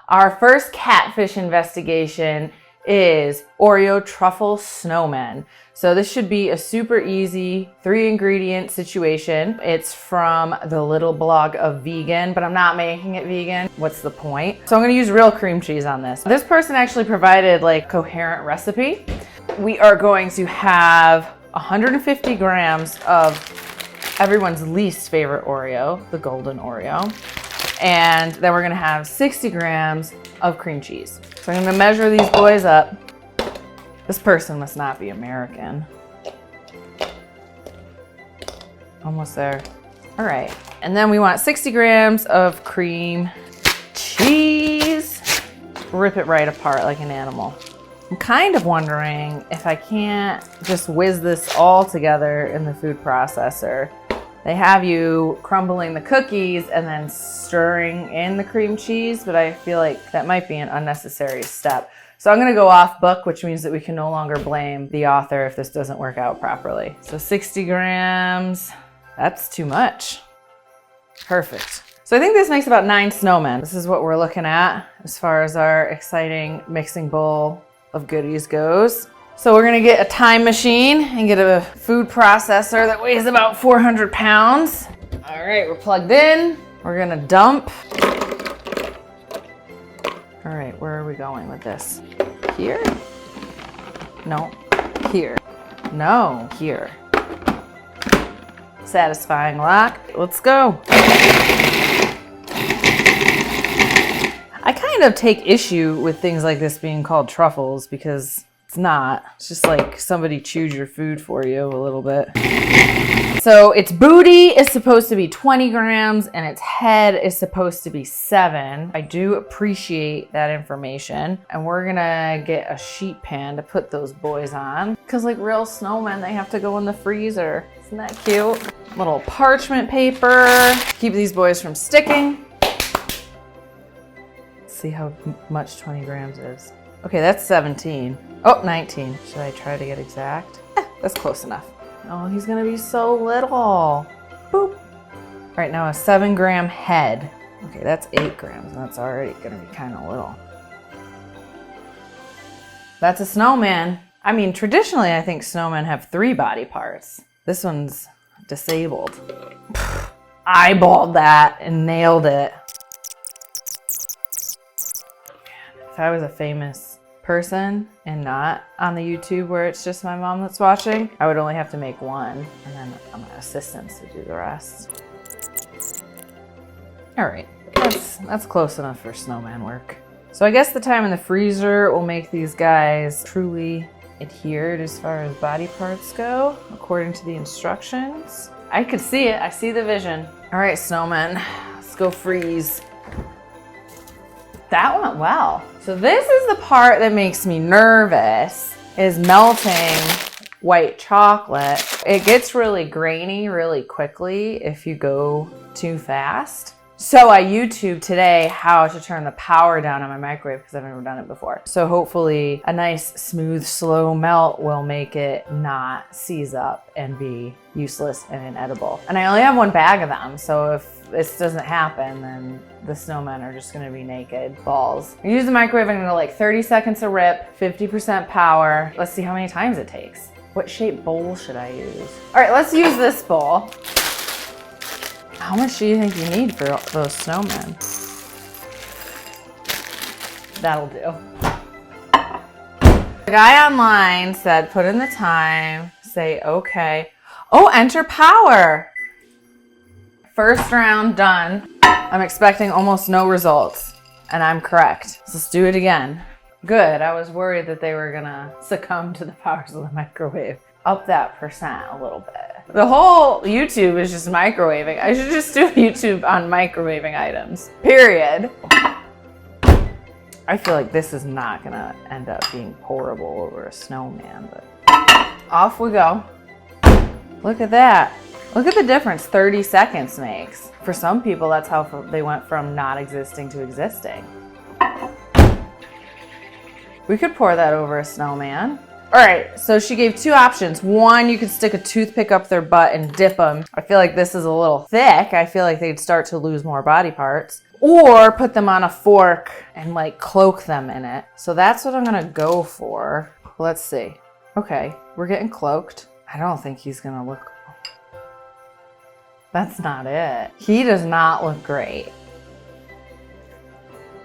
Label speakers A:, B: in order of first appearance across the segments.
A: Our first catfish investigation is Oreo Truffle Snowmen. So this should be a super easy 3-ingredient situation. It's from the little blog of vegan, but I'm not making it vegan. What's the point? So I'm gonna use real cream cheese on this. This person actually provided like coherent recipe. We are going to have 150 grams of everyone's least favorite Oreo, the golden Oreo. And then we're gonna have 60 grams of cream cheese. So I'm gonna measure these boys up. This person must not be American. Almost there. All right. And then we want 60 grams of cream cheese. Rip it right apart like an animal. I'm kind of wondering if I can't just whiz this all together in the food processor. They have you crumbling the cookies and then stirring in the cream cheese, but I feel like that might be an unnecessary step. So I'm gonna go off book, which means that we can no longer blame the author if this doesn't work out properly. So 60 grams, that's too much. Perfect. So I think this makes about 9 snowmen. This is what we're looking at as far as our exciting mixing bowl of goodies goes. So we're gonna get a time machine and get a food processor that weighs about 400 pounds. All right, we're plugged in. We're gonna dump. All right, where are we going with this? Here? No, here. No, here. Satisfying lock. Let's go. I kind of take issue with things like this being called truffles because it's not. It's just like somebody chewed your food for you a little bit. So its booty is supposed to be 20 grams and its head is supposed to be 7. I do appreciate that information. And we're gonna get a sheet pan to put those boys on. Cause like real snowmen, they have to go in the freezer. Isn't that cute? Little parchment paper. Keep these boys from sticking. Let's see how much 20 grams is. Okay, that's 17. Oh, 19. Should I try to get exact? That's close enough. Oh, he's gonna be so little. Boop. All right, now a 7-gram head. Okay, that's 8 grams, and that's already gonna be kind of little. That's a snowman. I mean, traditionally, I think snowmen have 3 body parts. This one's disabled. Eyeballed that and nailed it. If I was a famous person and not on the YouTube where it's just my mom that's watching, I would only have to make 1 and then I'm my assistants to do the rest. All right, that's close enough for snowman work. So I guess the time in the freezer will make these guys truly adhered as far as body parts go, according to the instructions. I could see it, I see the vision. All right, snowmen, let's go freeze. That went well. So this is the part that makes me nervous, is melting white chocolate. It gets really grainy really quickly if you go too fast. So I YouTubed today how to turn the power down on my microwave because I've never done it before. So hopefully a nice, smooth, slow melt will make it not seize up and be useless and inedible. And I only have 1 bag of them, so if this doesn't happen, then the snowmen are just gonna be naked balls. I use the microwave, I'm gonna go like 30 seconds a rip, 50% power. Let's see how many times it takes. What shape bowl should I use? All right, let's use this bowl. How much do you think you need for those snowmen? That'll do. The guy online said, put in the time, say okay. Oh, enter power. First round done. I'm expecting almost no results, and I'm correct. So let's do it again. Good, I was worried that they were gonna succumb to the powers of the microwave. Up that percent a little bit. The whole YouTube is just microwaving. I should just do YouTube on microwaving items, period. I feel like this is not gonna end up being pourable over a snowman, but off we go. Look at that. Look at the difference 30 seconds makes. For some people, that's how they went from not existing to existing. We could pour that over a snowman. All right, so she gave 2 options. One, you could stick a toothpick up their butt and dip them. I feel like this is a little thick. I feel like they'd start to lose more body parts. Or put them on a fork and like cloak them in it. So that's what I'm gonna go for. Let's see. Okay, we're getting cloaked. I don't think he's gonna look... That's not it. He does not look great.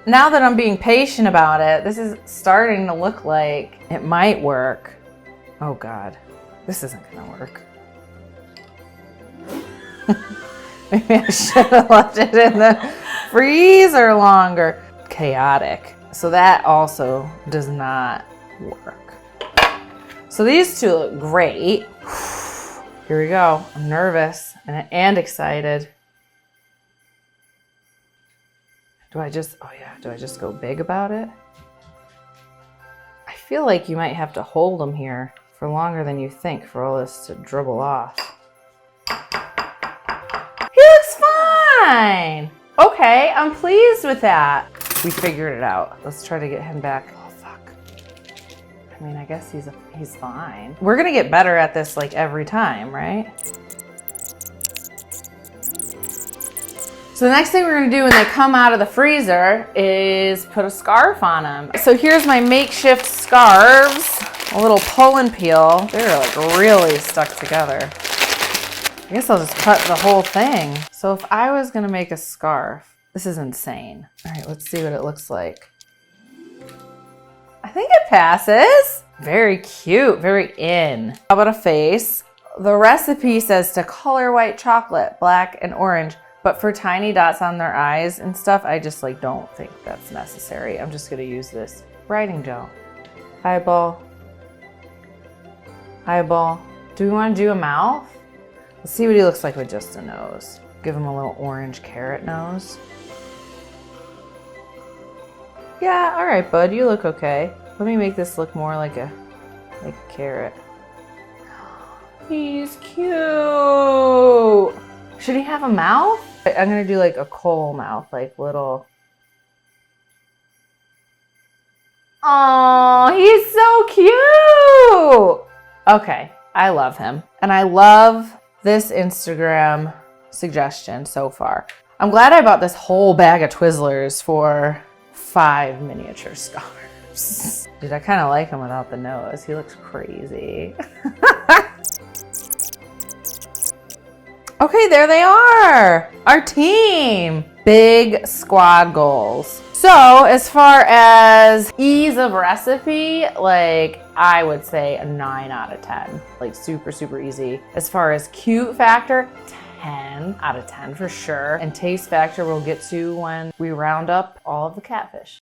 A: Now that I'm being patient about it, this is starting to look like it might work. Oh God, this isn't gonna work. Maybe I should have left it in the freezer longer. Chaotic. So that also does not work. So these 2 look great. Here we go. I'm nervous and excited. Do I just go big about it? I feel like you might have to hold them here for longer than you think for all this to dribble off. He looks fine. Okay, I'm pleased with that. We figured it out. Let's try to get him back. Oh, fuck. I mean, I guess he's fine. We're gonna get better at this like every time, right? So the next thing we're gonna do when they come out of the freezer is put a scarf on them. So here's my makeshift scarves. A little pull and peel. They're like really stuck together. I guess I'll just cut the whole thing. So if I was gonna make a scarf, this is insane. All right, let's see what it looks like. I think it passes. Very cute, very in. How about a face? The recipe says to color white chocolate, black and orange. But for tiny dots on their eyes and stuff, I just like don't think that's necessary. I'm just gonna use this writing gel. Eyeball. Eyeball. Do we wanna do a mouth? Let's see what he looks like with just a nose. Give him a little orange carrot nose. Yeah, all right, bud, you look okay. Let me make this look more like a carrot. He's cute. Should he have a mouth? I'm gonna do like a coal mouth, like little. Oh, he's so cute. Okay, I love him. And I love this Instagram suggestion so far. I'm glad I bought this whole bag of Twizzlers for 5 miniature scarves. Dude, I kind of like him without the nose. He looks crazy. Okay, there they are. Our team. Big squad goals. So as far as ease of recipe, like I would say a 9 out of 10. Like super, super easy. As far as cute factor, 10 out of 10 for sure. And taste factor we'll get to when we round up all of the catfish.